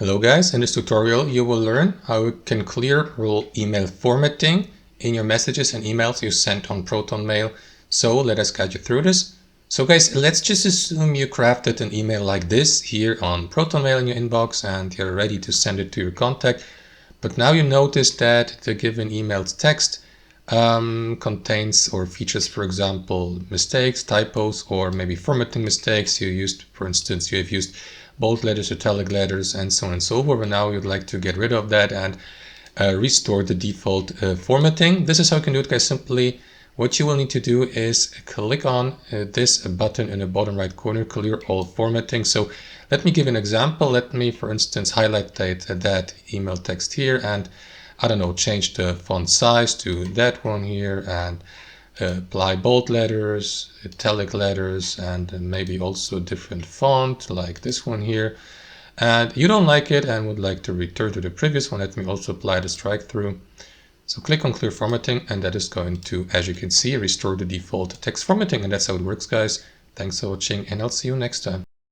Hello guys, in this tutorial you will learn how you can clear rule email formatting in your messages and emails you send on Proton Mail. So let us guide you through this. So guys, let's just assume you crafted an email like this here on Proton Mail in your inbox and you're ready to send it to your contact. But now you notice that the given email's text contains or features, for example, mistakes, typos, or maybe formatting mistakes. You have used bold letters, italic letters, and so on and so forth. And now you'd like to get rid of that and restore the default formatting. This is how you can do it, guys. Simply, what you will need to do is click on this button in the bottom right corner, clear all formatting. So let me give an example. Let me, for instance, highlight that email text here and, I don't know, change the font size to that one here and apply bold letters, italic letters, and maybe also a different font like this one here. And you don't like it and would like to return to the previous one. Let me also apply the strike through. So click on clear formatting, and that is going to, as you can see, restore the default text formatting. And that's how it works, guys. Thanks for watching, and I'll see you next time.